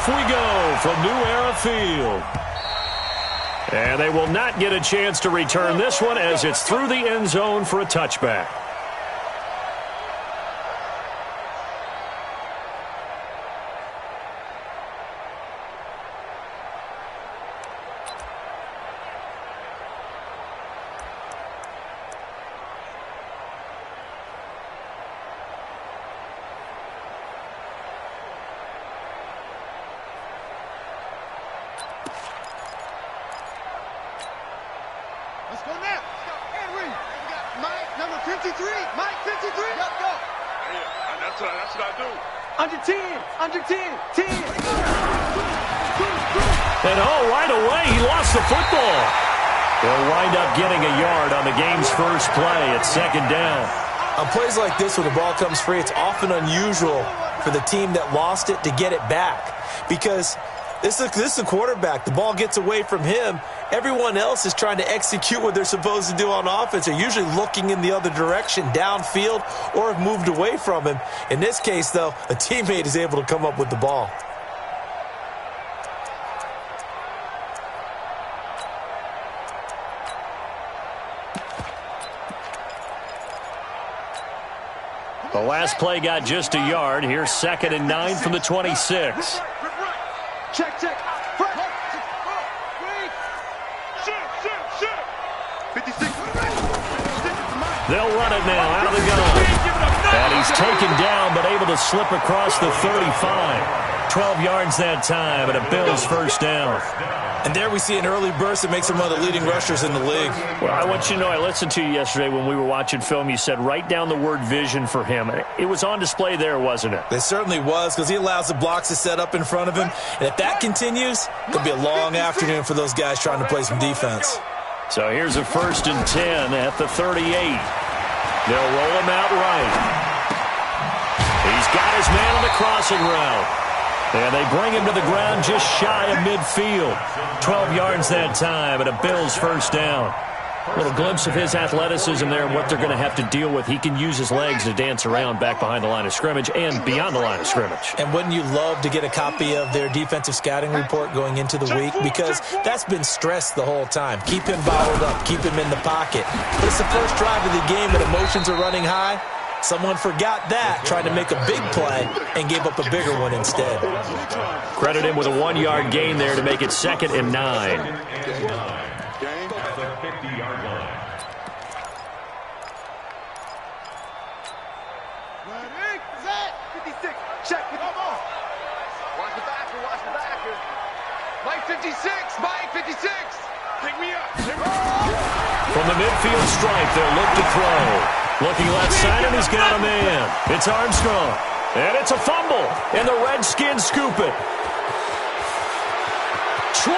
Off we go from New Era Field. And they will not get a chance to return this one as it's through the end zone for a touchback. Let's go now. Let's go. And we got Mike, number 53. Mike, 53. Let's go. Yeah, that's what I do. Under 10. Under 10. 10. And right away, he lost the football. They'll wind up getting a yard on the game's first play at second down. On plays like this where the ball comes free, it's often unusual for the team that lost it to get it back. Because this is a quarterback. The ball gets away from him. Everyone else is trying to execute what they're supposed to do on offense. They're usually looking in the other direction, downfield, or have moved away from him. In this case, though, a teammate is able to come up with the ball. The last play got just a yard. Here's 2nd and 9 from the 26. Check, check. Front. 56. They'll run it now out of the gun. And he's taken down but able to slip across the 35. 12 yards that time and a Bills first down. And there we see an early burst that makes him one of the leading rushers in the league. Well, I want you to know, I listened to you yesterday when we were watching film. You said write down the word vision for him. It was on display there, wasn't it? It certainly was, because he allows the blocks to set up in front of him. And if that continues, it'll be a long afternoon for those guys trying to play some defense. So here's a 1st and 10 at the 38. They'll roll him out right. He's got his man on the crossing route. And they bring him to the ground just shy of midfield. 12 yards that time and a Bills first down. A little glimpse of his athleticism there and what they're going to have to deal with. He can use his legs to dance around back behind the line of scrimmage and beyond the line of scrimmage. And wouldn't you love to get a copy of their defensive scouting report going into the week? Because that's been stressed the whole time. Keep him bottled up. Keep him in the pocket. But it's the first drive of the game and emotions are running high. Someone forgot that, tried to make a big play, and gave up a bigger one instead. Credit him with a 1-yard gain there to make it 2nd and 9. Check with the ball. Watch the backer, watch the backer. Mike 56, Mike 56. Pick me up. From the midfield stripe, they'll look to throw. Looking left side, and he's got a man. It's Armstrong. And it's a fumble. And the Redskins scoop it. 20.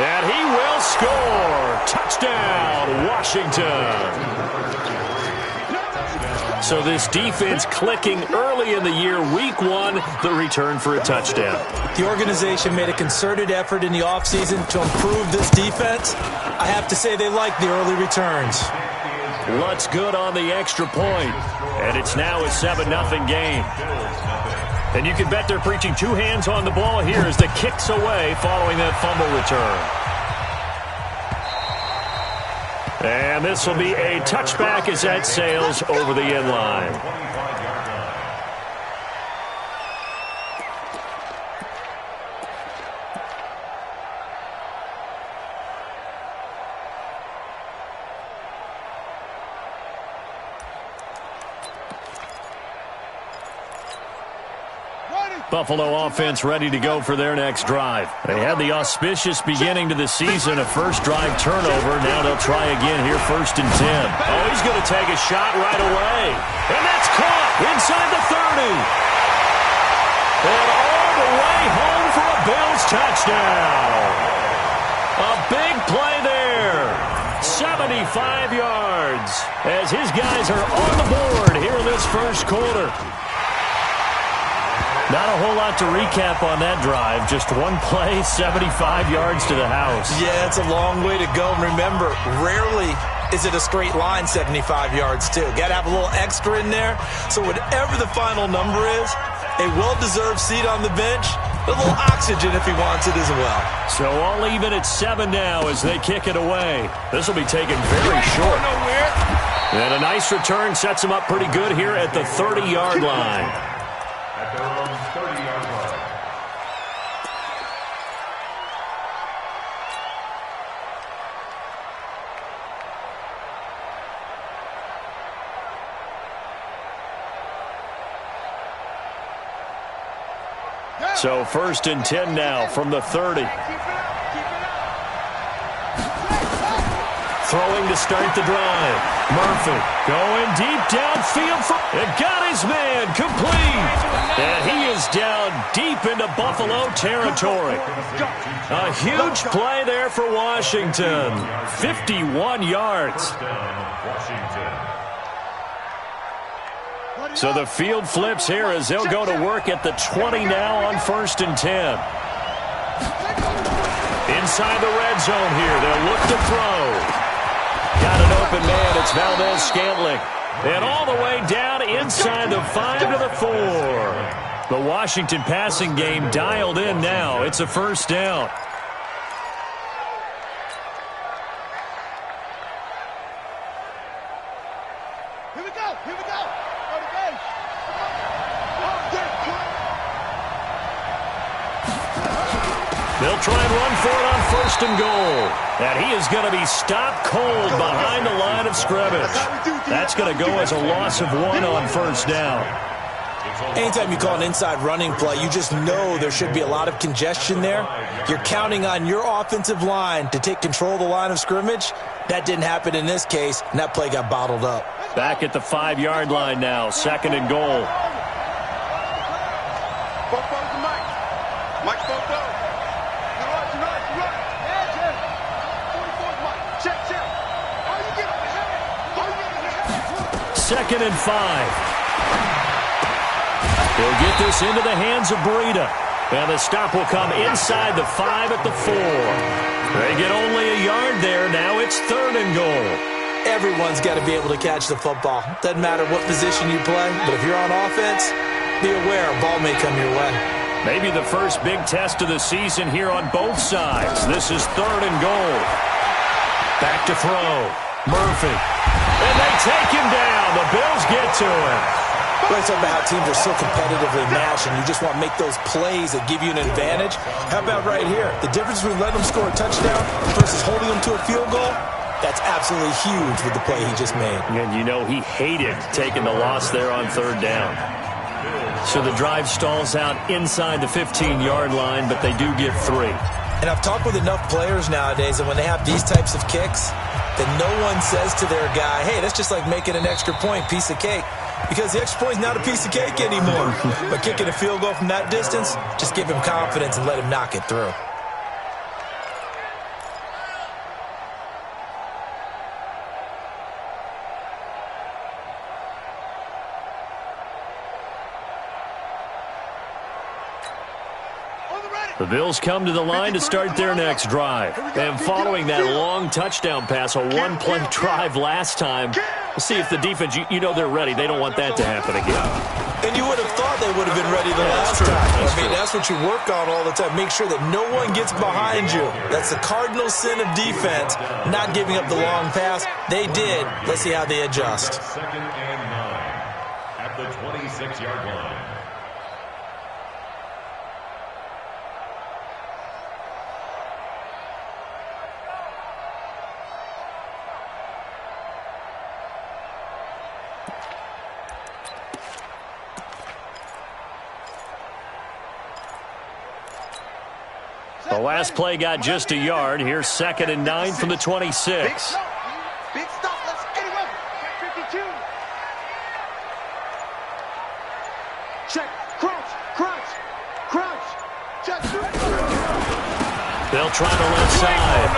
And he will score. Touchdown, Washington. So this defense clicking early in the year. Week 1, the return for a touchdown. The organization made a concerted effort in the offseason to improve this defense. I have to say they like the early returns. Lutz good on the extra point. And it's now a 7-0 game. And you can bet they're preaching 2 hands on the ball here as the kick's away following that fumble return. And this will be a touchback as that sails over the end line. Buffalo offense ready to go for their next drive. They had the auspicious beginning to the season, a first drive turnover. Now they'll try again here, 1st and 10. Oh, he's going to take a shot right away. And that's caught inside the 30. And all the way home for a Bills touchdown. A big play there. 75 yards as his guys are on the board here in this first quarter. Not a whole lot to recap on that drive. Just one play, 75 yards to the house. Yeah, it's a long way to go. And remember, rarely is it a straight line 75 yards too? Got to have a little extra in there. So whatever the final number is, a well-deserved seat on the bench, a little oxygen if he wants it as well. So all even at 7 now as they kick it away. This will be taken very short. And a nice return sets him up pretty good here at the 30-yard line. At their own 30-yard line. So 1st and 10 now from the 30. Throwing to start the drive. Murphy going deep downfield. And got his man complete. And he is down deep into Buffalo territory. A huge play there for Washington. 51 yards. So the field flips here as they'll go to work at the 20 now on 1st and 10. Inside the red zone here. They'll look to throw. Got an open man. It's Valdez-Scantling. And all the way down inside the 5 to the 4. The Washington passing game dialed in now. It's a 1st down. Here we go. Here we go. They'll try and run for it on 1st and goal. And he is going to be stopped cold behind the line of scrimmage. That's going to go as a loss of 1 on 1st down. Anytime you call an inside running play, you just know there should be a lot of congestion there. You're counting on your offensive line to take control of the line of scrimmage. That didn't happen in this case, and that play got bottled up. Back at the 5-yard line now, 2nd and goal. Both throws to Mike. Mike's both throws. Run. 44's Mike. Check. How you get up ahead? 2nd and 5. He'll get this into the hands of Breida. And the stop will come inside the 5 at the 4. They get only a yard there. Now it's 3rd and goal. Everyone's got to be able to catch the football. Doesn't matter what position you play, but if you're on offense, be aware a ball may come your way. Maybe the first big test of the season here on both sides. This is 3rd and goal. Back to throw. Murphy. And they take him down. The Bills get to him. We're talking about how teams are so competitively matched, and you just want to make those plays that give you an advantage. How about right here? The difference between letting them score a touchdown versus holding them to a field goal, that's absolutely huge with the play he just made. And you know he hated taking the loss there on 3rd down. So the drive stalls out inside the 15-yard line, but they do get 3. And I've talked with enough players nowadays that when they have these types of kicks, that no one says to their guy, hey, that's just like making an extra point, piece of cake. Because the extra point is not a piece of cake anymore. But kicking a field goal from that distance, just give him confidence and let him knock it through. The Bills come to the line to start their next drive. And following that long touchdown pass, a one-play drive last time, we'll see if the defense, you know they're ready. They don't want that to happen again. And you would have thought they would have been ready the last time. That's what you work on all the time. Make sure that no one gets behind you. That's the cardinal sin of defense, not giving up the long pass. They did. Let's see how they adjust. 2nd and 9 at the 26-yard line. The last play got just a yard. Here's 2nd and 9 from the 26. Big stop. Let's get it over. 52. Check. Crouch. Check. They'll try the left side.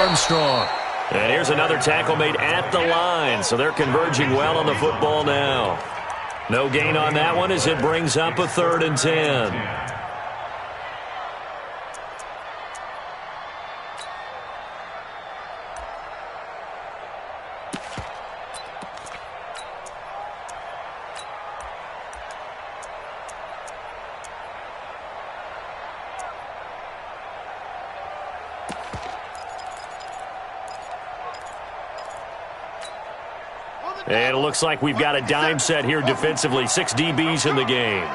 Armstrong. And here's another tackle made at the line. So they're converging well on the football now. No gain on that one as it brings up a 3rd and 10. And it looks like we've got a dime set here defensively. 6 DBs in the game.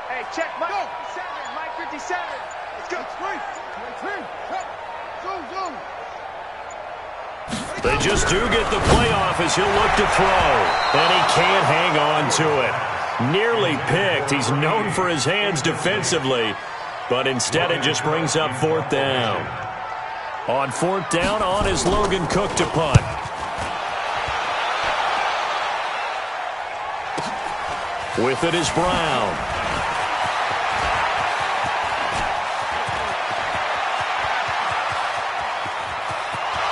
Hey, check Mike 57. Mike 57. Let's go. They just do get the playoff as he'll look to throw. And he can't hang on to it. Nearly picked. He's known for his hands defensively. But instead it just brings up 4th down. On 4th down, on is Logan Cook to punt. With it is Brown.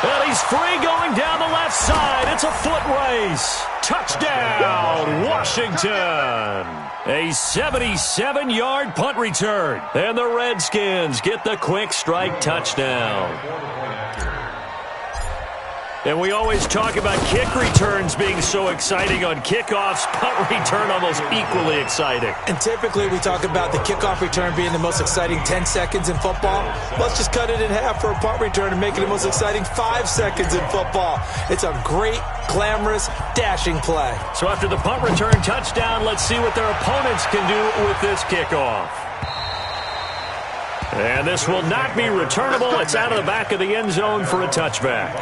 And he's free going down the left side. It's a foot race. Touchdown, Washington. A 77-yard punt return. And the Redskins get the quick strike touchdown. And we always talk about kick returns being so exciting on kickoffs. Punt return almost equally exciting. And typically we talk about the kickoff return being the most exciting 10 seconds in football. Let's just cut it in half for a punt return and make it the most exciting 5 seconds in football. It's a great, glamorous, dashing play. So after the punt return touchdown, let's see what their opponents can do with this kickoff. And this will not be returnable. It's out of the back of the end zone for a touchback.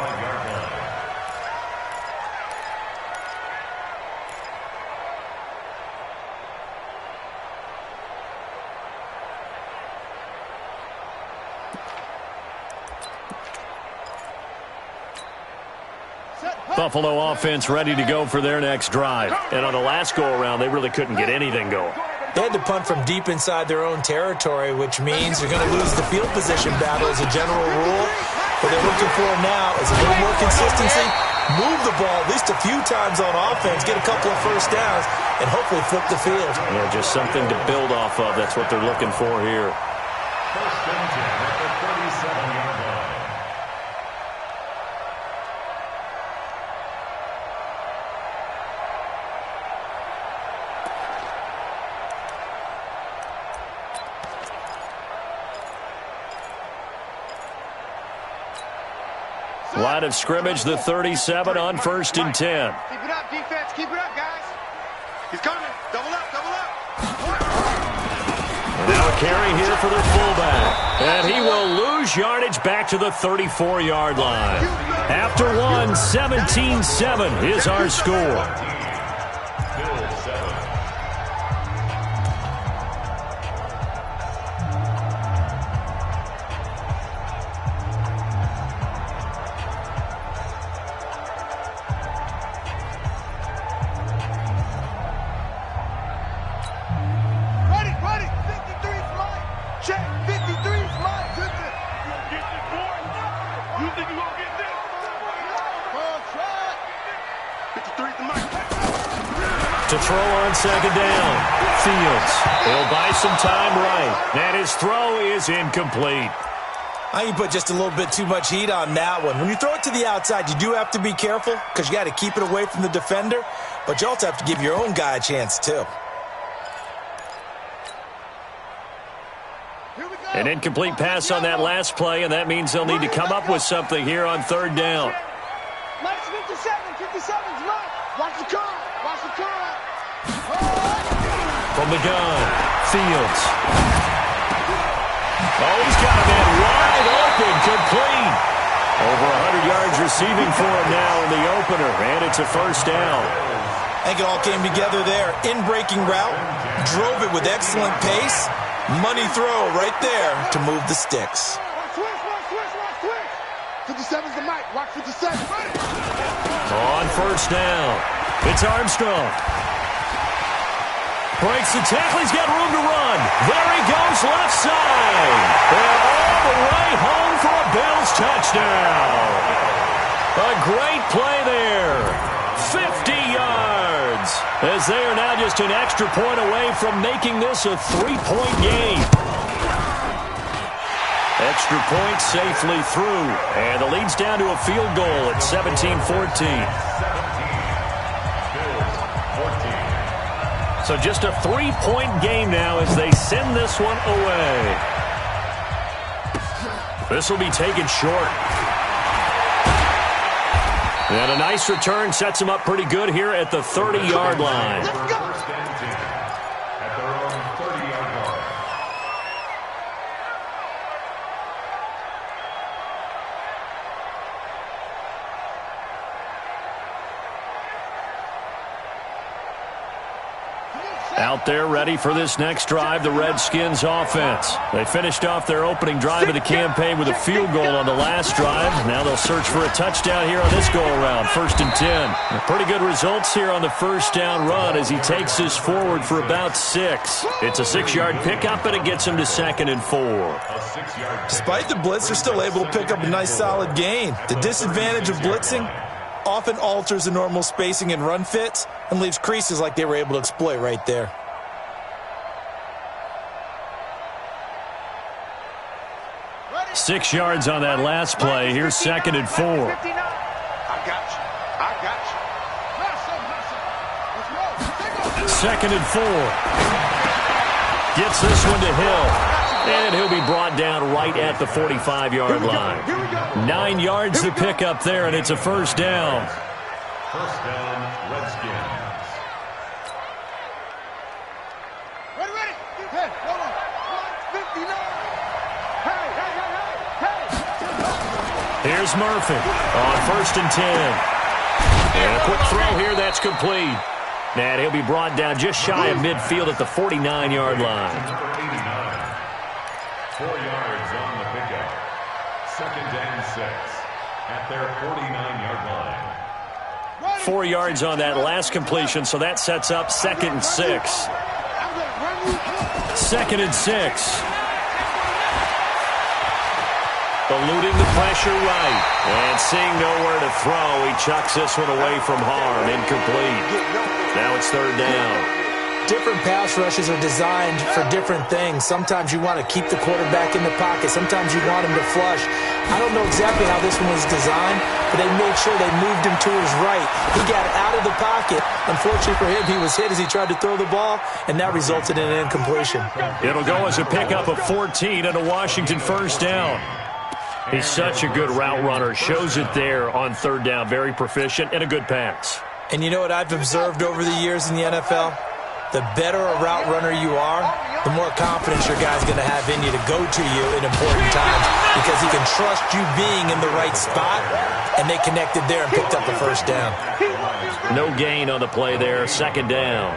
Buffalo offense ready to go for their next drive. And on the last go-around, they really couldn't get anything going. They had to punt from deep inside their own territory, which means they're going to lose the field position battle as a general rule. What they're looking for now is a little more consistency, move the ball at least a few times on offense, get a couple of first downs, and hopefully flip the field. Yeah, just something to build off of. That's what they're looking for here. First and 10 at the 37-yard line. Line of scrimmage, the 37 on 1st and 10. Keep it up, defense. Keep it up, guys. He's coming. Double up, double up. Now a carry here for the fullback. And he will lose yardage back to the 34-yard line. After one, 17-7 is our score. To throw on 2nd down. Fields. He'll buy some time right. And his throw is incomplete. I think you put just a little bit too much heat on that one. When you throw it to the outside, you do have to be careful because you got to keep it away from the defender, but you also have to give your own guy a chance too. An incomplete pass on that last play, and that means they'll need to come up with something here on 3rd down. Mike's 57. 57's Mike. Watch the car. Watch the car. From the gun, Fields. Oh, he's got a man wide open, complete. Over 100 yards receiving for him now in the opener, and it's a 1st down. I think it all came together there. In-breaking route, drove it with excellent pace. Money throw right there to move the sticks. Watch switch. 57's the Mike. Watch 57. On 1st down, it's Armstrong. Breaks the tackle. He's got room to run. There he goes, left side. And all the way home for a Bills touchdown. A great play there. 50 yards. As they are now just an extra point away from making this a 3-point game. Extra point safely through. And the lead's down to a field goal at 17-14. So just a 3-point game now as they send this one away. This will be taken short. And a nice return sets him up pretty good here at the 30-yard line. Let's go. First and 10 at their own 30-yard line. Out there ready for this next drive, the Redskins offense. They finished off their opening drive of the campaign with a field goal on the last drive. Now they'll search for a touchdown here on this go-around, 1st and 10. Pretty good results here on the first down run as he takes this forward for about 6. It's a 6-yard pickup, and it gets him to 2nd and 4. A 6-yard Despite the blitz, they're still able to pick up a nice solid gain. The disadvantage of blitzing often alters the normal spacing and run fits and leaves creases like they were able to exploit right there. Ready? 6 yards on that last play. Here's 2nd and 4. I got you. I got you. Let's roll. 2nd and 4. Gets this one to Hill. And he'll be brought down right at the 45-yard line. Here we go. 9 yards to pick up there, and it's a first down. First down, Redskins. Ready. Hey, hold on. 159. Hey. Here's Murphy on 1st and 10. And a quick throw here, that's complete. And he'll be brought down just shy of midfield at the 49-yard line. Number 89. 4 yards on the pickup. 2nd and 6 at their 49-yard line. 4 yards on that last completion, so that sets up 2nd and 6. 2nd and 6. Eluding the pressure right. And seeing nowhere to throw, he chucks this one away from harm. Incomplete. Now it's 3rd down. Different pass rushes are designed for different things. Sometimes you want to keep the quarterback in the pocket. Sometimes you want him to flush. I don't know exactly how this one was designed, but they made sure they moved him to his right. He got out of the pocket. Unfortunately for him, he was hit as he tried to throw the ball, and that resulted in an incompletion. It'll go as a pickup of 14 and a Washington first down. He's such a good route runner. Shows it there on 3rd down. Very proficient and a good pass. And you know what I've observed over the years in the NFL? The better a route runner you are, the more confidence your guy's going to have in you to go to you in important times because he can trust you being in the right spot, and they connected there and picked up the first down. No gain on the play there, 2nd down.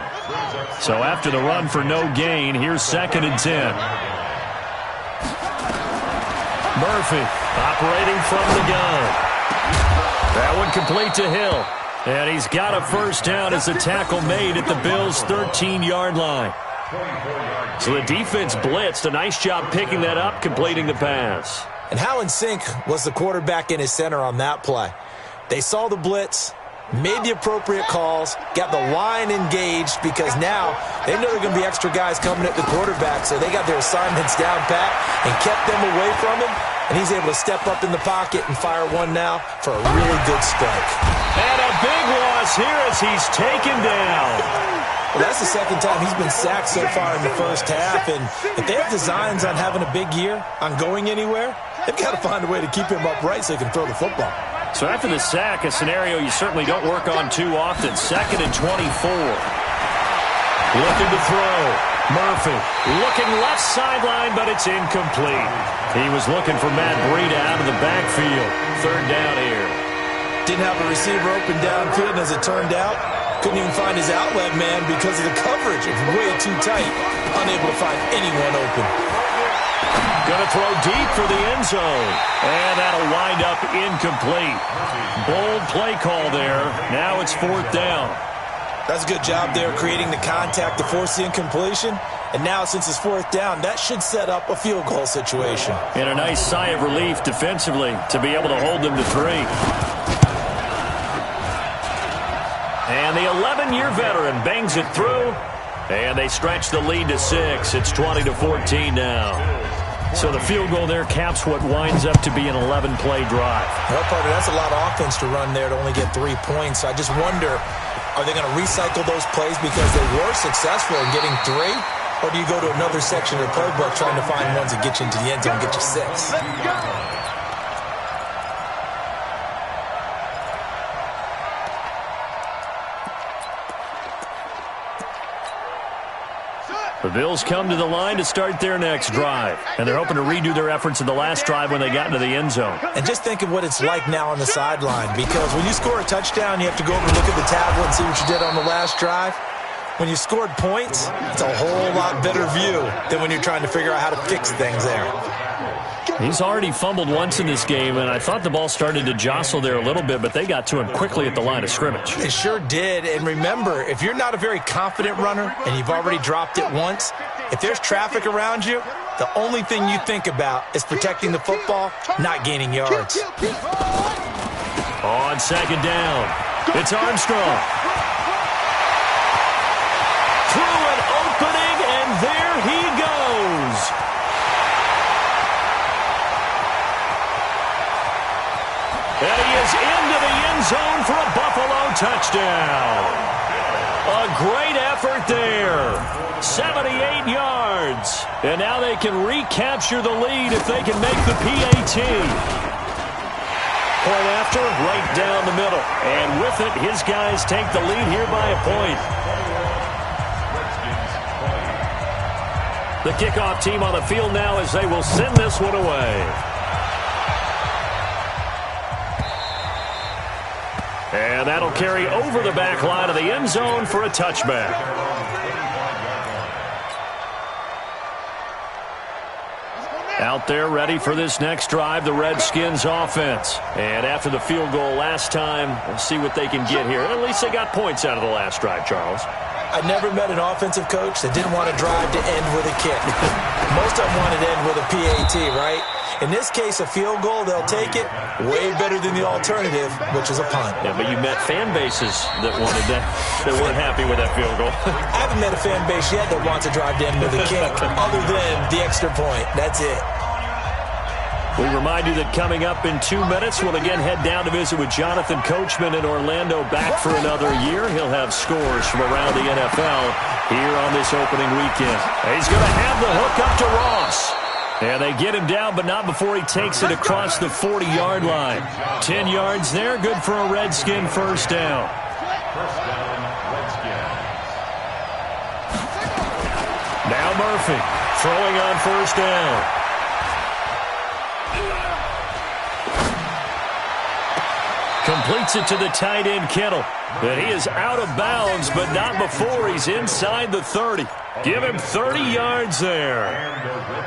So after the run for no gain, here's 2nd and 10. Murphy operating from the gun. That one complete to Hill. And he's got a first down as the tackle made at the Bills' 13-yard line. So the defense blitzed. A nice job picking that up, completing the pass. And how in sync was the quarterback in his center on that play? They saw the blitz, made the appropriate calls, got the line engaged because now they know there are going to be extra guys coming at the quarterback, so they got their assignments down pat and kept them away from him, and he's able to step up in the pocket and fire one now for a really good strike. And a big loss here as he's taken down. Well, that's the second time he's been sacked so far in the first half, and if they have designs on having a big year, on going anywhere, they've got to find a way to keep him upright so he can throw the football. So after the sack, a scenario you certainly don't work on too often. 2nd and 24. Looking to throw. Murphy looking left sideline, but it's incomplete. He was looking for Matt Breida out of the backfield. 3rd down here. Didn't have a receiver open downfield, and as it turned out, couldn't even find his outlet man because of the coverage. It was way too tight. Unable to find anyone open. Going to throw deep for the end zone. And that'll wind up incomplete. Bold play call there. Now it's 4th down. That's a good job there creating the contact to force the incompletion. And now since it's 4th down, that should set up a field goal situation. And a nice sigh of relief defensively to be able to hold them to 3. And the 11-year veteran bangs it through. And they stretch the lead to 6. It's 20-14 now. So the field goal there caps what winds up to be an 11-play drive. Well, partner, that's a lot of offense to run there to only get 3 points. I just wonder, are they going to recycle those plays because they were successful in getting 3? Or do you go to another section of the playbook trying to find ones that get you into the end zone and get you 6? The Bills come to the line to start their next drive, and they're hoping to redo their efforts in the last drive when they got into the end zone. And just think of what it's like now on the sideline, because when you score a touchdown, you have to go over and look at the tablet and see what you did on the last drive. When you scored points, it's a whole lot better view than when you're trying to figure out how to fix things there. He's already fumbled once in this game, and I thought the ball started to jostle there a little bit, but they got to him quickly at the line of scrimmage. It sure did. And remember, if you're not a very confident runner and you've already dropped it once, if there's traffic around you, the only thing you think about is protecting the football, not gaining yards. On second down, it's Armstrong. Through an opening, and there he goes. And he is into the end zone for a Buffalo touchdown. A great effort there. 78 yards. And now they can recapture the lead if they can make the PAT. Point after, right down the middle. And with it, his guys take the lead here by a point. The kickoff team on the field now as they will send this one away. And that'll carry over the back line of the end zone for a touchback. Out there ready for this next drive, the Redskins offense. And after the field goal last time, we'll see what they can get here. At least they got points out of the last drive, Charles. I never met an offensive coach that didn't want to drive to end with a kick. Most of them wanted to end with a PAT, right? In this case, a field goal, they'll take it. Way better than the alternative, which is a punt. Yeah, but you met fan bases that wanted that, that weren't happy with that field goal. I haven't met a fan base yet that wants to drive to end with a kick, other than the extra point. That's it. We remind you that coming up in 2 minutes, we'll again head down to visit with Jonathan Coachman in Orlando, back for another year. He'll have scores from around the NFL here on this opening weekend. He's going to have the hook up to Ross. And they get him down, but not before he takes it across the 40-yard line. 10 yards there, good for a Redskin first down. First down, Redskins. Now Murphy throwing on first down. Completes it to the tight end, Kittle. But he is out of bounds, but not before he's inside the 30. Give him 30 yards there.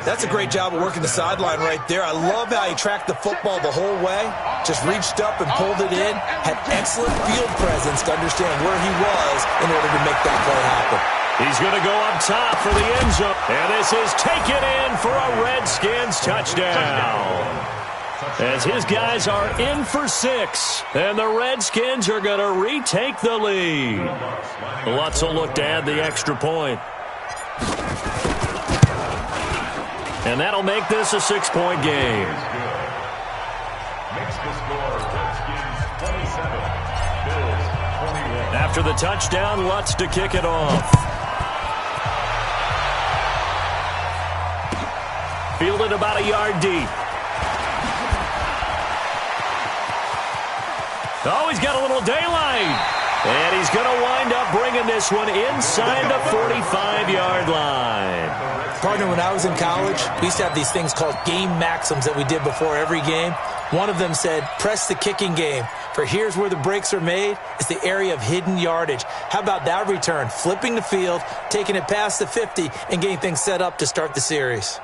That's a great job of working the sideline right there. I love how he tracked the football the whole way. Just reached up and pulled it in. Had excellent field presence to understand where he was in order to make that play happen. He's going to go up top for the end zone. And this is taken in for a Redskins touchdown. As his guys are in for 6. And the Redskins are going to retake the lead. Lutz will look to add the extra point. And that'll make this a 6-point game. Makes the score Redskins 27, Bills 21. After the touchdown, Lutz to kick it off. Fielded about a yard deep. Oh, he's got a little daylight. And he's going to wind up bringing this one inside the 45-yard line. Partner, when I was in college, we used to have these things called game maxims that we did before every game. One of them said, press the kicking game, for here's where the breaks are made. It's the area of hidden yardage. How about that return? Flipping the field, taking it past the 50, and getting things set up to start the series.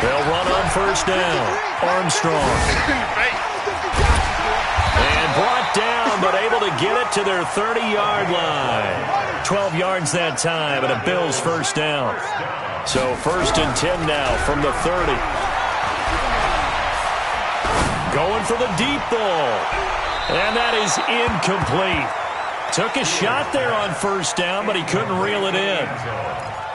They'll run on first down. Armstrong. And brought down, but able to get it to their 30-yard line. 12 yards that time, and a Bills first down. So first and 10 now from the 30. Going for the deep ball. And that is incomplete. Took a shot there on first down, but he couldn't reel it in.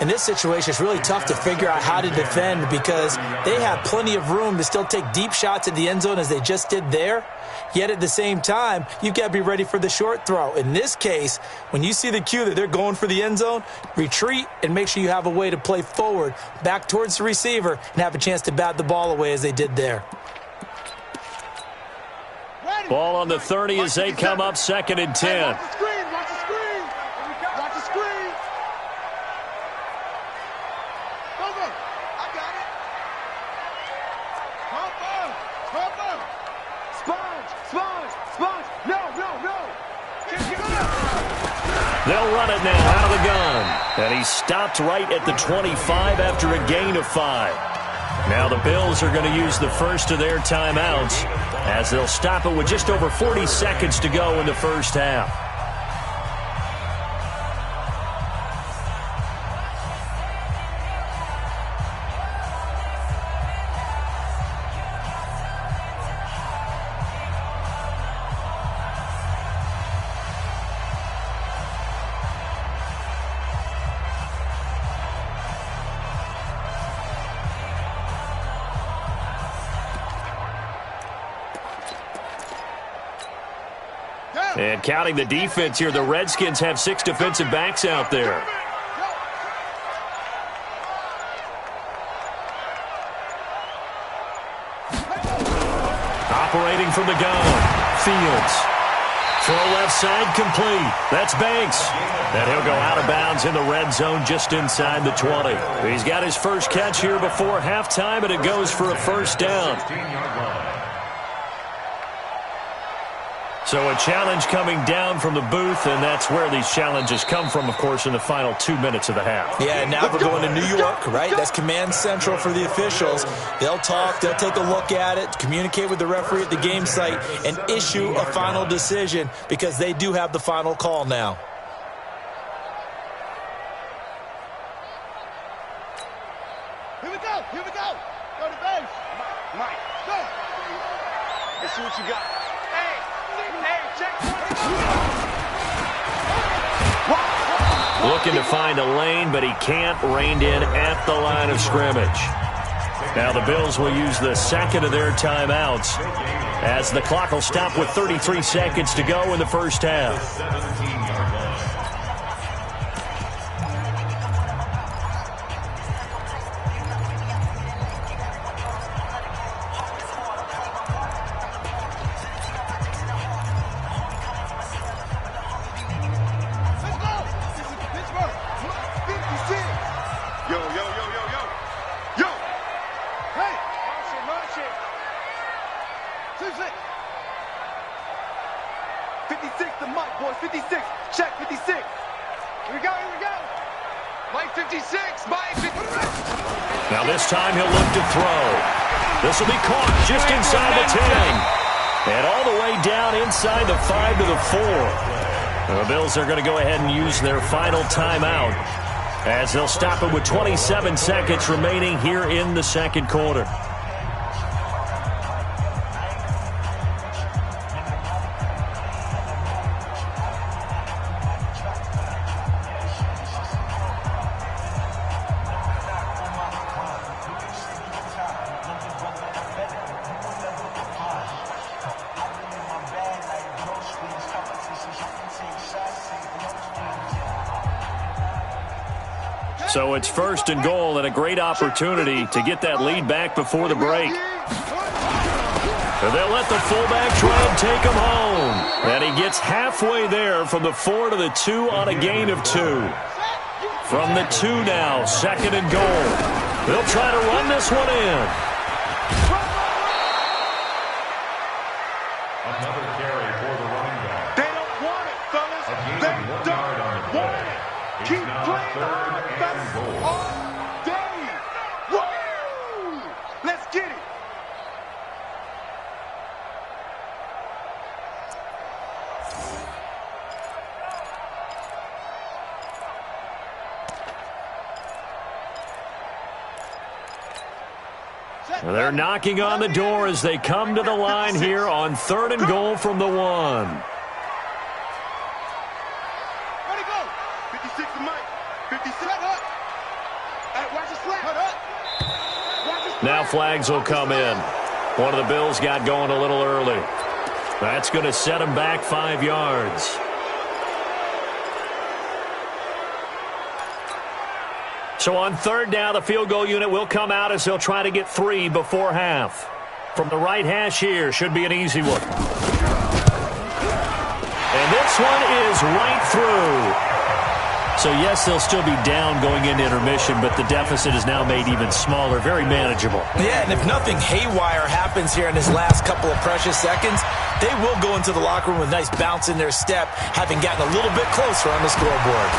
In this situation, it's really tough to figure out how to defend because they have plenty of room to still take deep shots at the end zone as they just did there. Yet at the same time, you've got to be ready for the short throw. In this case, when you see the cue that they're going for the end zone, retreat and make sure you have a way to play forward, back towards the receiver, and have a chance to bat the ball away as they did there. Ball on the 30 as they come up 2nd and 10. Watch the screen, watch the screen. Watch the screen. Over. I got it. Hopper. Sponge. No. They'll run it now out of the gun. And he stopped right at the 25 after a gain of 5. Now the Bills are going to use the first of their timeouts as they'll stop it with just over 40 seconds to go in the first half. And counting the defense here, the Redskins have 6 defensive backs out there. Operating from the gun, Fields. Throw left side complete. That's Banks. And he'll go out of bounds in the red zone just inside the 20. He's got his first catch here before halftime, and it goes for a first down. So a challenge coming down from the booth, and that's where these challenges come from, of course, in the final 2 minutes of the half. Yeah, now we're going to New York, right? That's command central for the officials. They'll talk, they'll take a look at it, communicate with the referee at the game site, and issue a final decision because they do have the final call now. Here we go. Go to base. Mike, go. Let's see what you got. Looking to find a lane, but he can't. Reined in at the line of scrimmage. Now the Bills will use the second of their timeouts as the clock will stop with 33 seconds to go in the first half. Now this time he'll look to throw. This will be caught just inside the 10. And all the way down inside the 5 to the 4. The Bills are going to go ahead and use their final timeout as they'll stop it with 27 seconds remaining here in the second quarter. So it's 1st and goal and a great opportunity to get that lead back before the break. And they'll let the fullback try and take him home. And he gets halfway there from the 4 to the 2 on a gain of 2. From the 2 now, 2nd and goal. They'll try to run this one in. Another carry for the running back. They don't want it, fellas. They don't want it. Keep playing on offense all day. Woo! Let's get it. They're knocking on the door as they come to the line here on 3rd and goal from the 1. Ready, go. 56 to Mike. 57 up. flags will come in. One of the Bills got going a little early. That's going to set them back 5 yards. So on third down, the field goal unit will come out as they'll try to get 3 before half. From the right hash here, should be an easy one. And this one is right through. So, yes, they'll still be down going into intermission, but the deficit is now made even smaller, very manageable. Yeah, and if nothing haywire happens here in his last couple of precious seconds, they will go into the locker room with a nice bounce in their step, having gotten a little bit closer on the scoreboard.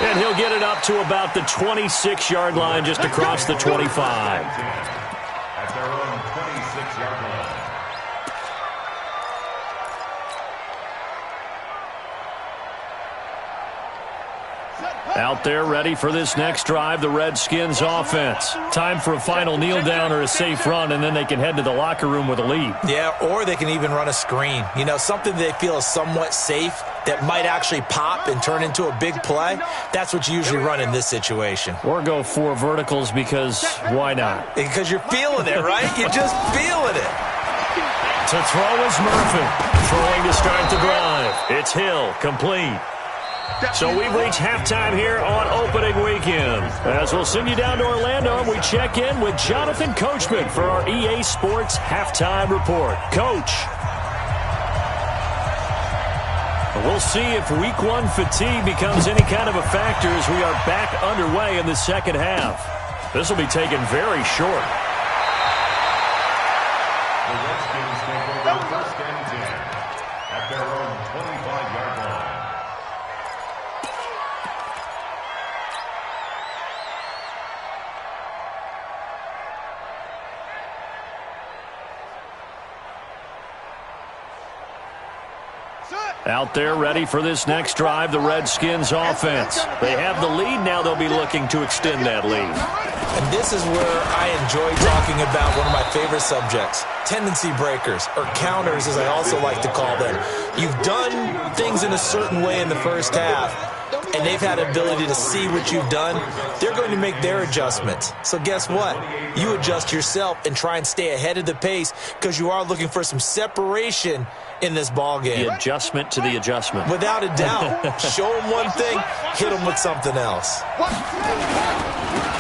And he'll get it up to about the 26-yard line, just across the 25. At their own 26-yard line. Out there ready for this next drive, the Redskins offense. Time for a final kneel down or a safe run, and then they can head to the locker room with a lead. Yeah, or they can even run a screen. You know, something they feel is somewhat safe that might actually pop and turn into a big play. That's what you usually run in this situation. Or go 4 verticals because why not? Because you're feeling it, right? You're just feeling it. To throw is Murphy. Throwing to start the drive. It's Hill, complete. So we've reached halftime here on opening weekend. As we'll send you down to Orlando, and we check in with Jonathan Coachman for our EA Sports Halftime Report. Coach. We'll see if Week 1 fatigue becomes any kind of a factor as we are back underway in the second half. This will be taken very short. The Redskins take over first and 10 at their own 25-yard line. Out there ready for this next drive, the Redskins offense. They have the lead. Now they'll be looking to extend that lead. And this is where I enjoy talking about one of my favorite subjects, tendency breakers, or counters as I also like to call them. You've done things in a certain way in the first half, and they've had ability to see what you've done. They're going to make their adjustments. So guess what? You adjust yourself and try and stay ahead of the pace because you are looking for some separation in this ball game. The adjustment to the adjustment. Without a doubt. Show them one thing, hit them with something else.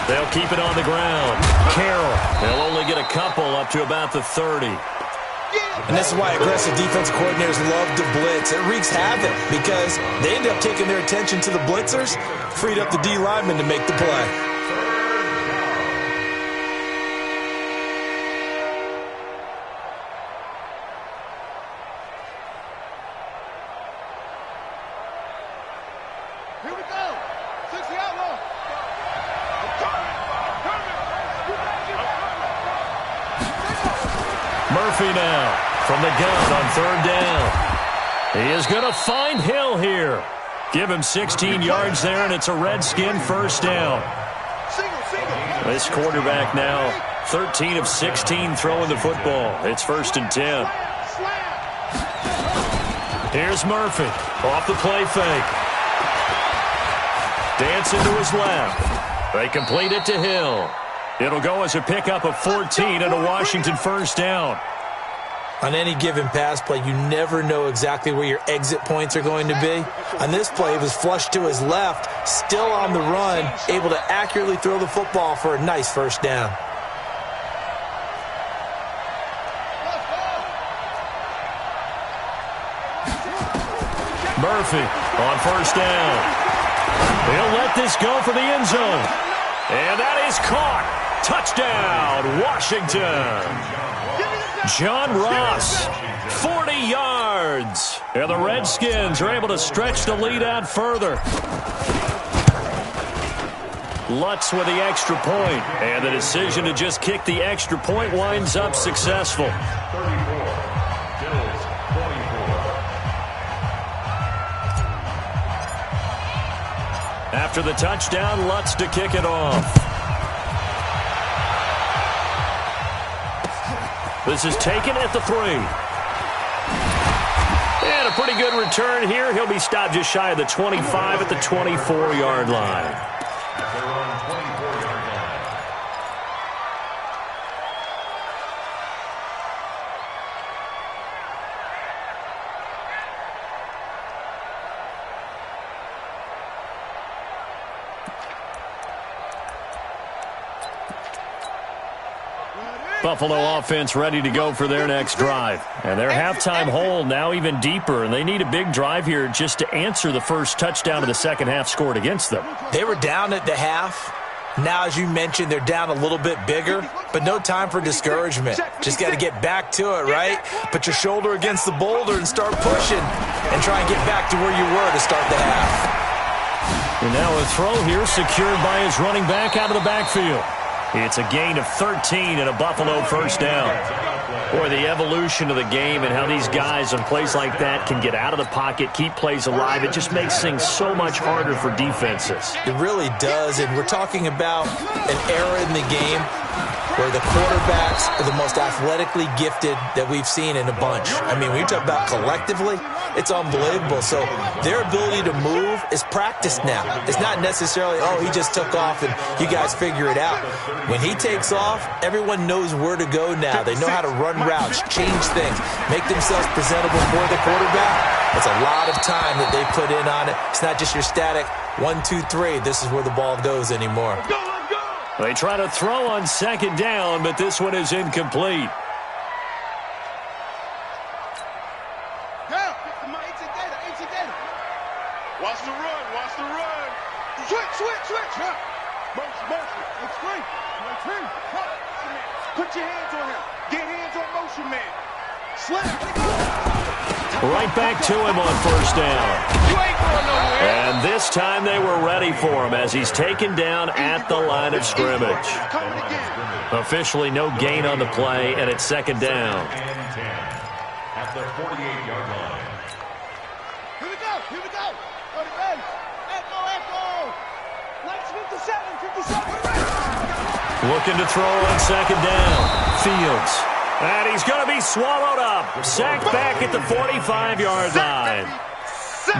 They'll keep it on the ground. Carroll, they'll only get a couple up to about the 30. And this is why aggressive defense coordinators love to blitz. It wreaks havoc because they end up taking their attention to the blitzers, freed up the D lineman to make the play. Murphy now from the gun on third down. He is going to find Hill here. Give him 16 yards there, and it's a Redskin first down. This quarterback now 13 of 16 throwing the football. It's 1st and 10. Here's Murphy off the play fake. Dancing to his left. They complete it to Hill. It'll go as a pickup of 14 and a Washington first down. On any given pass play, you never know exactly where your exit points are going to be. On this play, it was flushed to his left, still on the run, able to accurately throw the football for a nice first down. Murphy on first down. He'll let this go for the end zone. And that is caught. Touchdown, Washington. John Ross, 40 yards. And the Redskins are able to stretch the lead out further. Lutz with the extra point. And the decision to just kick the extra point winds up successful. 34, Bills 44. After the touchdown, Lutz to kick it off. This is taken at the 3. And a pretty good return here. He'll be stopped just shy of the 25 at the 24-yard line. Buffalo offense ready to go for their next drive. And their halftime hole now even deeper, and they need a big drive here just to answer the first touchdown of the second half scored against them. They were down at the half. Now, as you mentioned, they're down a little bit bigger, but no time for discouragement. Just got to get back to it, right? Put your shoulder against the boulder and start pushing and try and get back to where you were to start the half. And now a throw here secured by his running back out of the backfield. It's a gain of 13 and a Buffalo first down. Boy, the evolution of the game and how these guys on plays like that can get out of the pocket, keep plays alive, it just makes things so much harder for defenses. It really does, and we're talking about an era in the game where the quarterbacks are the most athletically gifted that we've seen in a bunch. I mean, when you talk about collectively, it's unbelievable. So their ability to move is practiced now. It's not necessarily, oh, he just took off and you guys figure it out. When he takes off, everyone knows where to go now. They know how to run routes, change things, make themselves presentable for the quarterback. It's a lot of time that they put in on it. It's not just your static 1, 2, 3, this is where the ball goes anymore. They try to throw on second down, but this one is incomplete. Watch the run, watch the run. Switch. Motion. Extreme. Put your hands on him. Get hands on motion, man. Slap. Right back to him on first down. You ain't going nowhere. And this time they were ready for him as he's taken down at the line of scrimmage. Officially no gain on the play, and it's second down. And 10 at the 48-yard line. Here we go. Echo. Let's 57. Looking to throw on second down. Fields. And he's going to be swallowed up. Sacked back at the 45-yard line.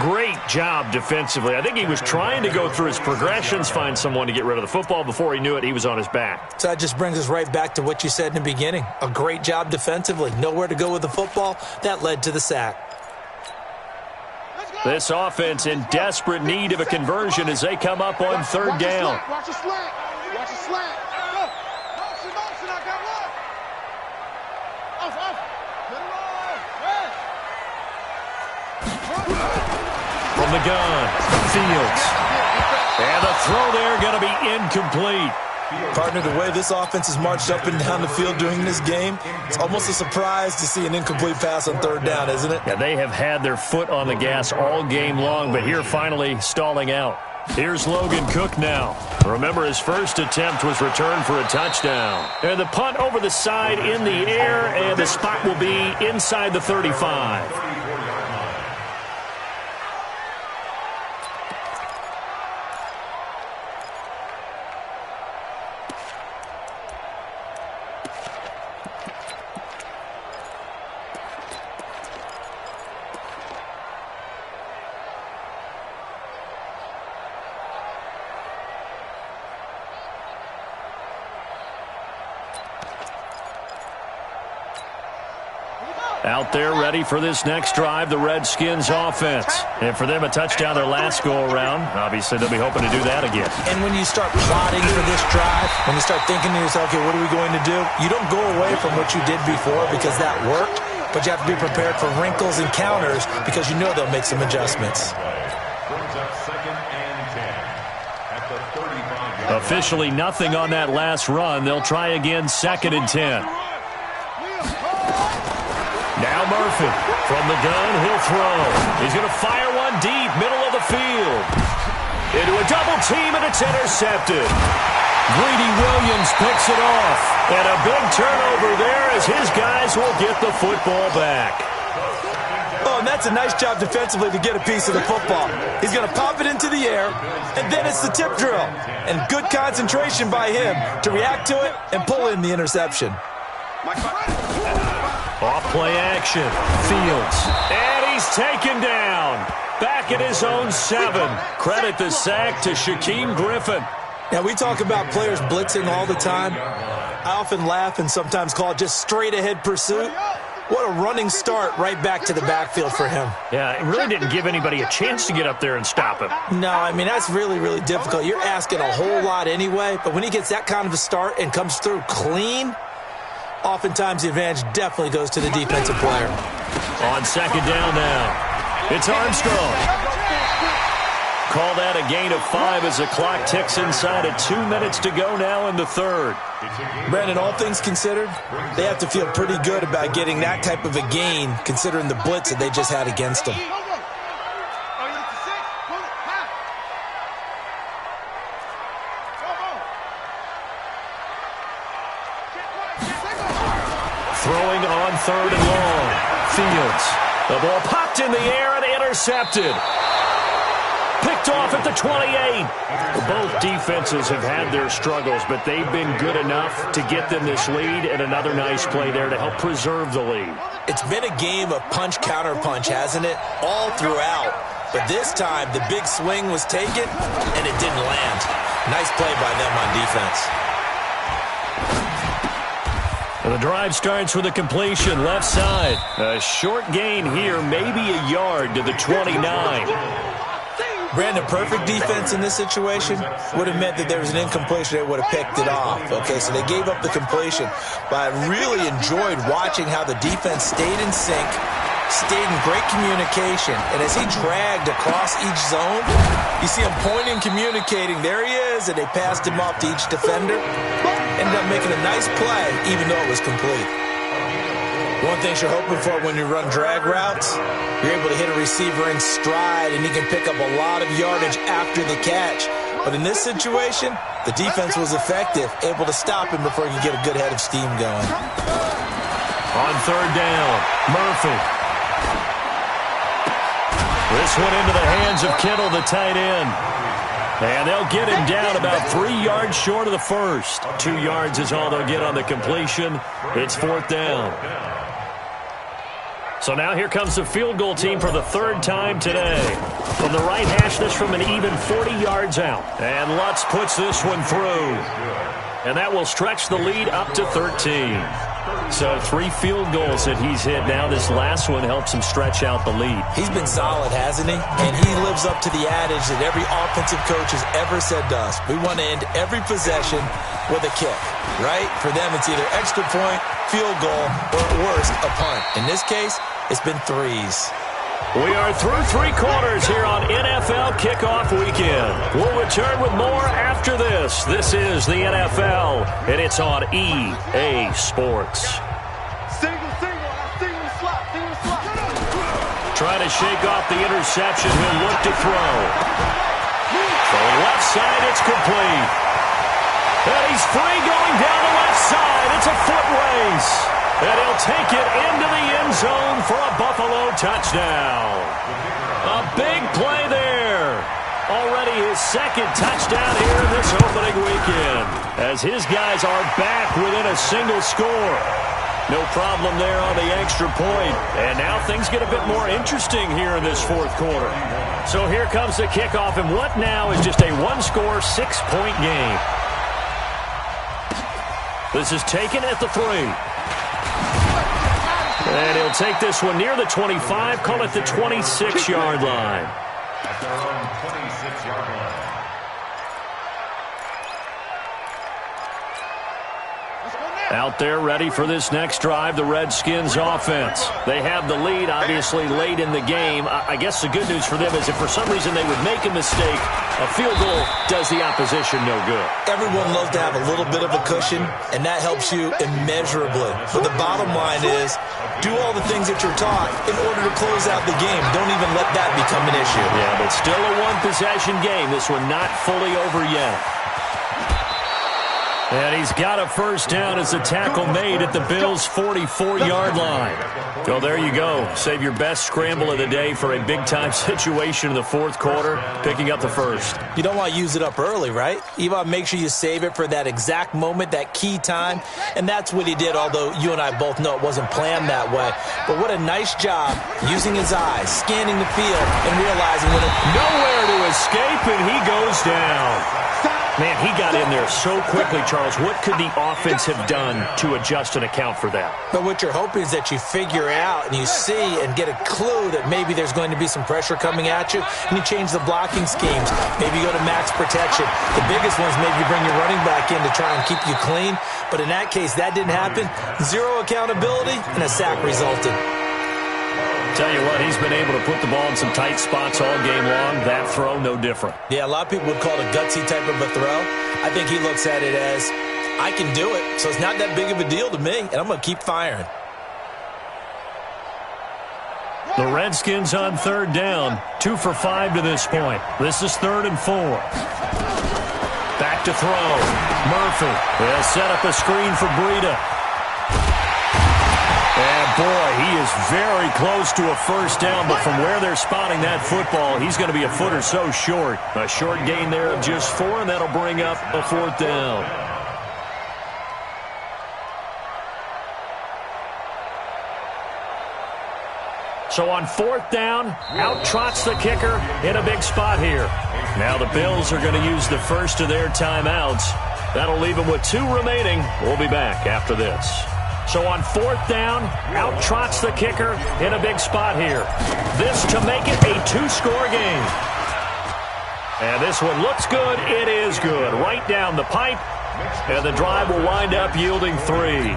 Great job defensively. I think he was trying to go through his progressions, find someone to get rid of the football. Before he knew it, he was on his back. So that just brings us right back to what you said in the beginning. A great job defensively. Nowhere to go with the football. That led to the sack. This offense in desperate need of a conversion as they come up on third down. Watch the slant. Motion, I got one. Off. From the gun, Fields. And the throw there going to be incomplete. Partner, the way this offense has marched up and down the field during this game, it's almost a surprise to see an incomplete pass on third down, isn't it? Yeah, they have had their foot on the gas all game long, but here finally stalling out. Here's Logan Cook now. Remember, his first attempt was returned for a touchdown. And the punt over the side in the air, and the spot will be inside the 35. Out there ready for this next drive, the Redskins offense. And for them, a touchdown their last go-around. Obviously, they'll be hoping to do that again. And when you start plotting for this drive, when you start thinking to yourself, okay, what are we going to do? You don't go away from what you did before because that worked, but you have to be prepared for wrinkles and counters because you know they'll make some adjustments. Brings up second and 10 at the 35-yard line. Officially nothing on that last run. They'll try again, second and 10. Now Murphy from the gun, he'll throw. He's going to fire one deep, middle of the field. Into a double team, and it's intercepted. Greedy Williams picks it off. And a big turnover there as his guys will get the football back. Oh, and that's a nice job defensively to get a piece of the football. He's going to pop it into the air, and then it's the tip drill. And good concentration by him to react to it and pull in the interception. Off play action. Fields. And he's taken down. Back at his own 7. Credit the sack to Shaquem Griffin. Now, we talk about players blitzing all the time. I often laugh and sometimes call it just straight-ahead pursuit. What a running start right back to the backfield for him. Yeah, it really didn't give anybody a chance to get up there and stop him. No, I mean, that's really, really difficult. You're asking a whole lot anyway, but when he gets that kind of a start and comes through clean, oftentimes the advantage definitely goes to the defensive player. On second down now, it's Armstrong. Call that a gain of 5 as the clock ticks inside of 2 minutes to go now in the third. Brandon, all things considered, they have to feel pretty good about getting that type of a gain considering the blitz that they just had against them. Throwing on third and long. Fields. The ball popped in the air and intercepted. Picked off at the 28. Both defenses have had their struggles, but they've been good enough to get them this lead, and another nice play there to help preserve the lead. It's been a game of punch-counter-punch, hasn't it? All throughout. But this time, the big swing was taken, and it didn't land. Nice play by them on defense. The drive starts with a completion left side. A short gain here, maybe a yard to the 29. Brandon, perfect defense in this situation would have meant that there was an incompletion. They would have picked it off. Okay, so they gave up the completion. But I really enjoyed watching how the defense stayed in sync, stayed in great communication. And as he dragged across each zone, you see him pointing, communicating. There he is, and they passed him off to each defender. Ended up making a nice play, even though it was complete. One thing you're hoping for when you run drag routes, you're able to hit a receiver in stride, and he can pick up a lot of yardage after the catch. But in this situation, the defense was effective, able to stop him before he could get a good head of steam going. On third down, Murphy. This one into the hands of Kittle, the tight end. And they'll get him down about 3 yards short of the first. 2 yards is all they'll get on the completion. It's fourth down. So now here comes the field goal team for the third time today. From the right hash, this from an even 40 yards out. And Lutz puts this one through. And that will stretch the lead up to 13. So 3 field goals that he's hit now. This last one helps him stretch out the lead. He's been solid, hasn't he? And he lives up to the adage that every offensive coach has ever said to us. We want to end every possession with a kick, right? For them, it's either extra point, field goal, or at worst, a punt. In this case, it's been 3s. We are through 3 quarters here on NFL Kickoff Weekend. We'll return with more after this. This is the NFL, and it's on EA Sports. Trying to shake off the interception. He'll look to throw. The left side, it's complete. And he's free going down the left side. It's a foot race. And he'll take it into the end zone for a Buffalo touchdown. A big play there. Already his second touchdown here in this opening weekend, as his guys are back within a single score. No problem there on the extra point. And now things get a bit more interesting here in this fourth quarter. So here comes the kickoff, and what now is just a one-score, 6-point game. This is taken at the 3. And he'll take this one near the 25, call it the 26-yard line. At their own 26-yard line. Out there ready for this next drive, the Redskins offense. They have the lead, obviously, late in the game. I guess the good news for them is if for some reason they would make a mistake, a field goal does the opposition no good. Everyone loves to have a little bit of a cushion, and that helps you immeasurably. But the bottom line is, do all the things that you're taught in order to close out the game. Don't even let that become an issue. Yeah, but still a one-possession game. This one not fully over yet. And he's got a first down as the tackle made at the Bills' 44-yard line. So there you go. Save your best scramble of the day for a big-time situation in the fourth quarter, picking up the first. You don't want to use it up early, right? You want to make sure you save it for that exact moment, that key time. And that's what he did, although you and I both know it wasn't planned that way. But what a nice job using his eyes, scanning the field, and realizing when nowhere to escape, and he goes down. Man, he got in there so quickly, Charles. Charles, what could the offense have done to adjust and account for that? But what you're hoping is that you figure out and you see and get a clue that maybe there's going to be some pressure coming at you, and you change the blocking schemes. Maybe you go to max protection. The biggest one is maybe you bring your running back in to try and keep you clean. But in that case, that didn't happen. Zero accountability, and a sack resulted. Tell you what, he's been able to put the ball in some tight spots all game long. That throw, no different. Yeah, a lot of people would call it a gutsy type of a throw. I think he looks at it as, I can do it, so it's not that big of a deal to me, and I'm going to keep firing. The Redskins on third down, 2 for 5 to this point. This is 3rd and 4. Back to throw. Murphy will set up a screen for Breida. And boy, he is very close to a first down, but from where they're spotting that football, he's going to be a foot or so short. A short gain there of just 4, and that'll bring up a 4th down. So on 4th down, out trots the kicker in a big spot here. Now the Bills are going to use the first of their timeouts. That'll leave them with 2 remaining. We'll be back after this. So on 4th down, out trots the kicker in a big spot here. This to make it a 2-score game. And this one looks good. It is good. Right down the pipe. And the drive will wind up yielding 3.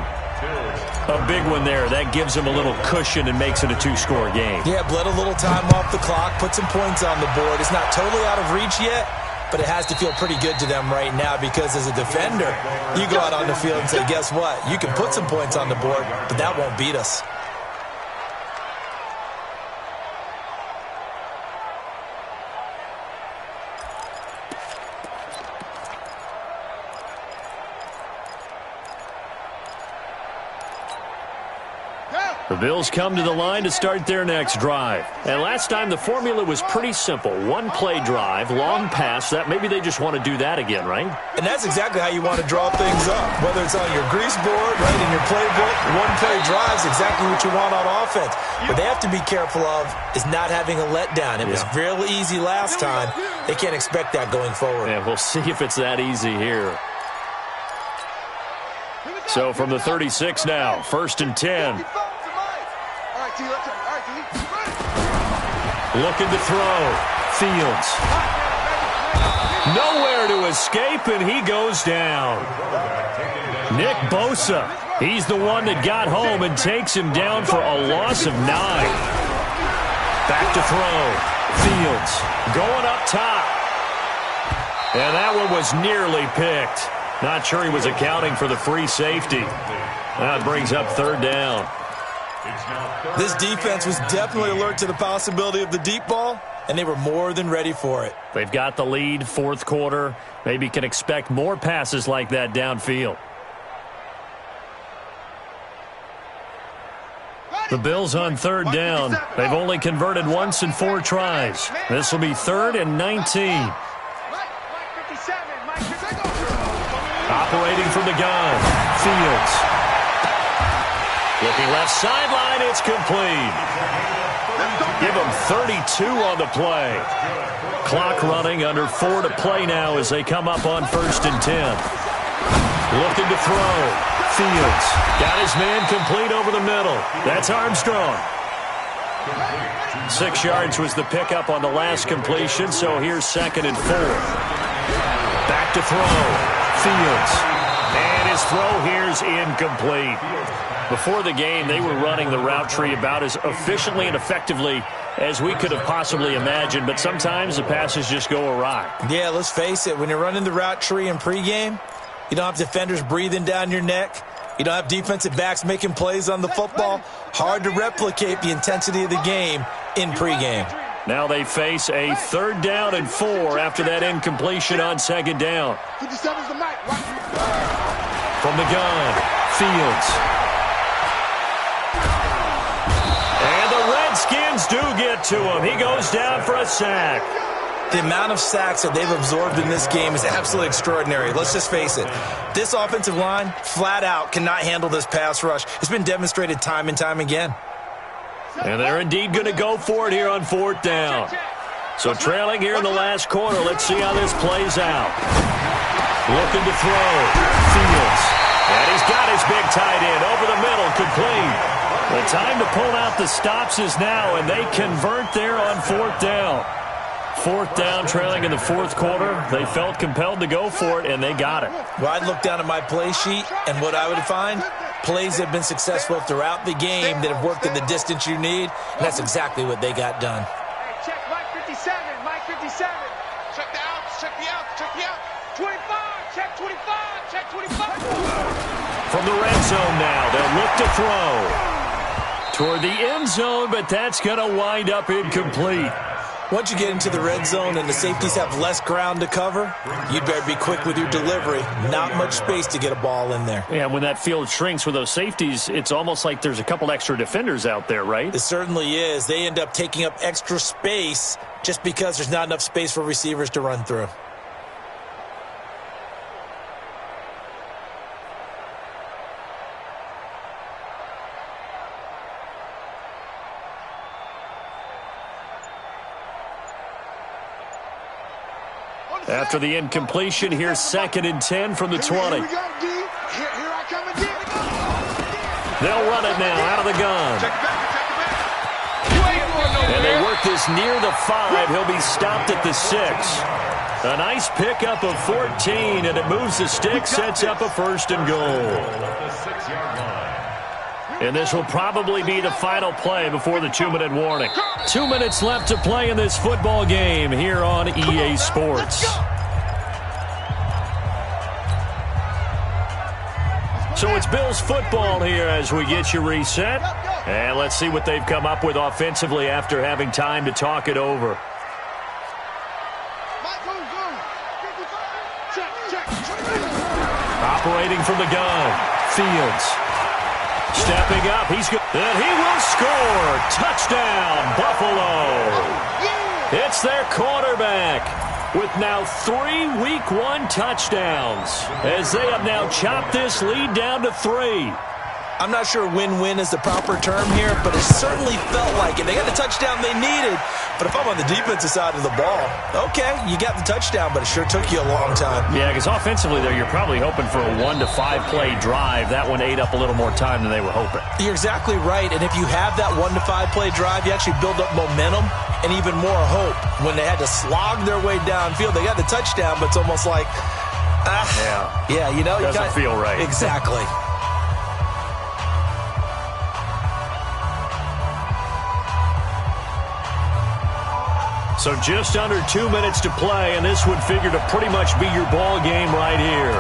A big one there. That gives him a little cushion and makes it a 2-score game. Yeah, bled a little time off the clock, put some points on the board. It's not totally out of reach yet, but it has to feel pretty good to them right now because as a defender, you go out on the field and say, guess what? You can put some points on the board, but that won't beat us. The Bills come to the line to start their next drive. And last time the formula was pretty simple. 1-play drive, long pass. That maybe they just want to do that again, right? And that's exactly how you want to draw things up. Whether it's on your grease board, right, in your playbook, 1-play drive is exactly what you want on offense. What they have to be careful of is not having a letdown. It was real easy last time. They can't expect that going forward. Yeah, we'll see if it's that easy here. So from the 36 now, 1st and 10. Looking to throw. Fields. Nowhere to escape, and he goes down. Nick Bosa. He's the one that got home and takes him down for a loss of 9. Back to throw. Fields going up top. And that one was nearly picked. Not sure he was accounting for the free safety. That brings up 3rd down. This defense was definitely alert to the possibility of the deep ball, and they were more than ready for it. They've got the lead, 4th quarter. Maybe can expect more passes like that downfield. The Bills on 3rd down. They've only converted once in 4 tries. This will be 3rd and 19. Operating from the gun. Fields. Looking left sideline, it's complete. Give them 32 on the play. Clock running, under 4 to play now as they come up on 1st and 10. Looking to throw. Fields got his man complete over the middle. That's Armstrong. 6 yards was the pickup on the last completion, so here's 2nd and 4. Back to throw. Fields. And his throw here's incomplete. Before the game, they were running the route tree about as efficiently and effectively as we could have possibly imagined, but sometimes the passes just go awry. Yeah, let's face it. When you're running the route tree in pregame, you don't have defenders breathing down your neck. You don't have defensive backs making plays on the football. Hard to replicate the intensity of the game in pregame. Now they face a 3rd down and 4 after that incompletion on 2nd down. From the gun, Fields. Redskins do get to him. He goes down for a sack. The amount of sacks that they've absorbed in this game is absolutely extraordinary. Let's just face it. This offensive line, flat out, cannot handle this pass rush. It's been demonstrated time and time again. And they're indeed going to go for it here on 4th down. So trailing here in the last quarter, let's see how this plays out. Looking to throw. Fields. And he's got his big tight end over the middle, complete. The time to pull out the stops is now, and they convert there on 4th down. 4th down, trailing in the 4th quarter. They felt compelled to go for it, and they got it. Well, I'd look down at my play sheet, and what I would find, plays have been successful throughout the game that have worked in the distance you need, and that's exactly what they got done. Hey, check Mike 57, Mike 57. Check the outs, check the outs, check the outs. 25, check 25, check 25. From the red zone now, they'll look to throw. Toward the end zone, but that's going to wind up incomplete. Once you get into the red zone and the safeties have less ground to cover, you'd better be quick with your delivery. Not much space to get a ball in there. Yeah, when that field shrinks with those safeties, it's almost like there's a couple extra defenders out there, right? It certainly is. They end up taking up extra space just because there's not enough space for receivers to run through. After the incompletion, here's 2nd and 10 from the 20. Here we go, D. Here I come again. They'll run it now out of the gun. Check it back, check it back. You ain't going nowhere. And they work this near the 5. He'll be stopped at the 6. A nice pickup of 14, and it moves the stick, sets up a 1st and goal. And this will probably be the final play before the 2-minute warning. 2 minutes left to play in this football game here on EA Sports. So it's Bills football here as we get you reset. And let's see what they've come up with offensively after having time to talk it over. Operating from the gun, Fields. Stepping up, he's good, and he will score. Touchdown, Buffalo. It's their quarterback with now 3 Week 1 touchdowns as they have now chopped this lead down to 3. I'm not sure win-win is the proper term here, but it certainly felt like it. They got the touchdown they needed, but if I'm on the defensive side of the ball, okay, you got the touchdown, but it sure took you a long time. Yeah, because offensively, though, you're probably hoping for a 1 to 5 play drive. That one ate up a little more time than they were hoping. You're exactly right, and if you have that 1 to 5 play drive, you actually build up momentum and even more hope. When they had to slog their way downfield, they got the touchdown, but it's almost like, yeah, you know, doesn't feel right. Exactly. So just under 2 minutes to play, and this would figure to pretty much be your ball game right here.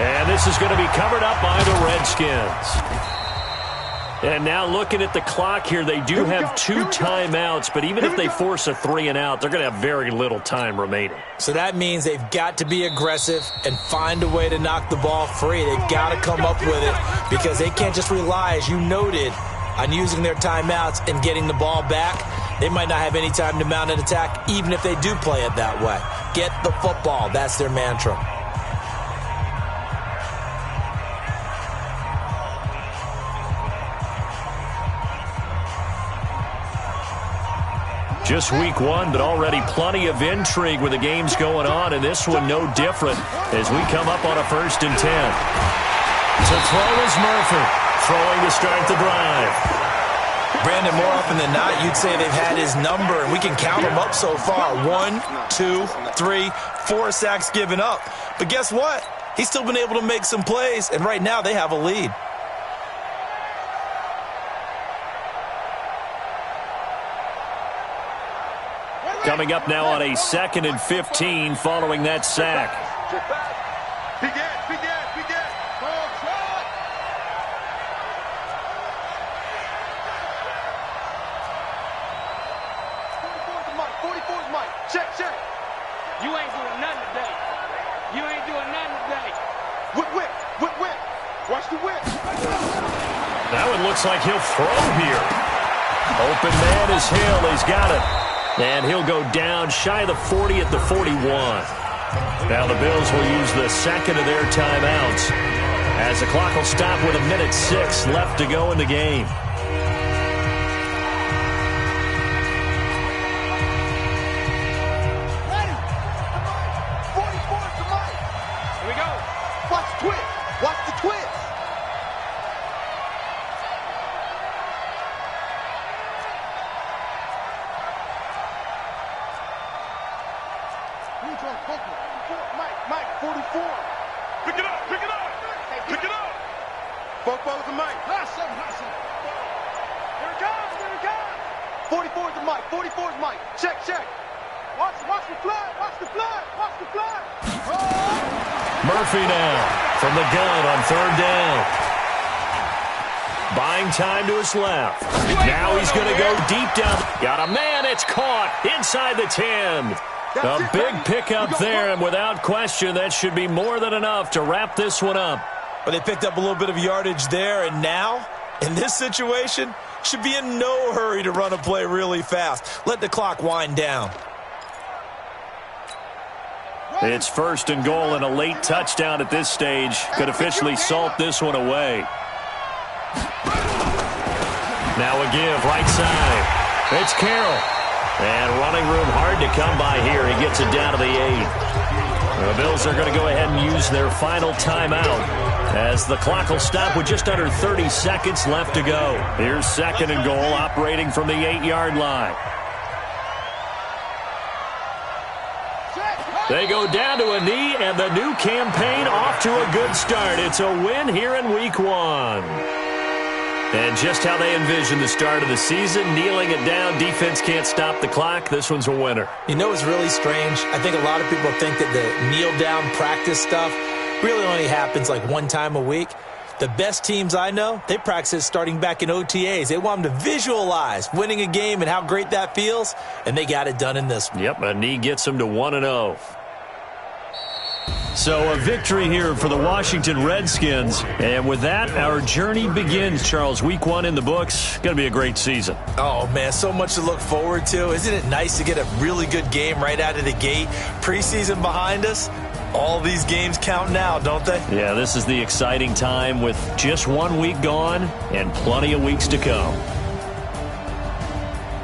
And this is going to be covered up by the Redskins. And now looking at the clock here, they do have 2 timeouts, but even if they force a 3 and out, they're going to have very little time remaining. So that means they've got to be aggressive and find a way to knock the ball free. They've got to come up with it because they can't just rely, as you noted, on using their timeouts and getting the ball back. They might not have any time to mount an attack, even if they do play it that way. Get the football. That's their mantra. Just week 1, but already plenty of intrigue with the games going on, and this one no different as we come up on a 1st and 10. To throw is Murphy, throwing to start the drive. Brandon, more often than not, you'd say they've had his number, and we can count them up so far. 1, 2, 3, 4 sacks given up. But guess what? He's still been able to make some plays, and right now they have a lead. Coming up now on a 2nd and 15 following that sack. Check. You ain't doing nothing today. You ain't doing nothing today. Whip. Watch the whip. That one looks like he'll throw here. Open man is Hill. He's got it. And he'll go down shy of the 40 at the 41. Now the Bills will use the 2nd of their timeouts as the clock will stop with 1:06 left to go in the game. Mike, 44. Pick it up, pick it up, pick it up. Football's to Mike. Hustle. Here it comes. 44 is to Mike, 44 is Mike. Check. Watch the flag. Oh. Murphy now from the gun on third down. Buying time to his left. Now he's going to go deep down. Got a man. It's caught inside the 10. A big pickup there, and without question, that should be more than enough to wrap this one up. But they picked up a little bit of yardage there, and now, in this situation, should be in no hurry to run a play really fast. Let the clock wind down. It's first and goal, and a late touchdown at this stage could officially salt this one away. Now a give, right side. It's Carroll. And running room hard to come by here. He gets it down to the 8. The Bills are going to go ahead and use their final timeout as the clock will stop with just under 30 seconds left to go. Here's second and goal, operating from the 8-yard line. They go down to a knee, and the new campaign off to a good start. It's a win here in Week 1. And just how they envision the start of the season, kneeling it down, defense can't stop the clock. This one's a winner. You know what's really strange? I think a lot of people think that the kneel-down practice stuff really only happens like one time a week. The best teams I know, they practice it starting back in OTAs. They want them to visualize winning a game and how great that feels, and they got it done in this one. Yep, a knee gets them to 1-0. So a victory here for the Washington Redskins. And with that, our journey begins, Charles. Week 1 in the books. Going to be a great season. Oh, man, so much to look forward to. Isn't it nice to get a really good game right out of the gate? Preseason behind us. All these games count now, don't they? Yeah, this is the exciting time with just 1 week gone and plenty of weeks to come.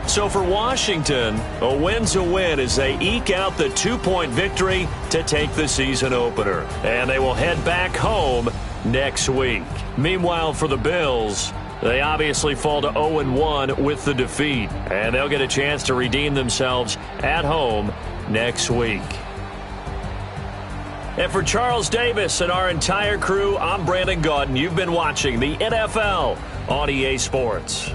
So for Washington, a win's a win as they eke out the 2-point victory to take the season opener. And they will head back home next week. Meanwhile, for the Bills, they obviously fall to 0-1 with the defeat. And they'll get a chance to redeem themselves at home next week. And for Charles Davis and our entire crew, I'm Brandon Gaudin. You've been watching the NFL on EA Sports.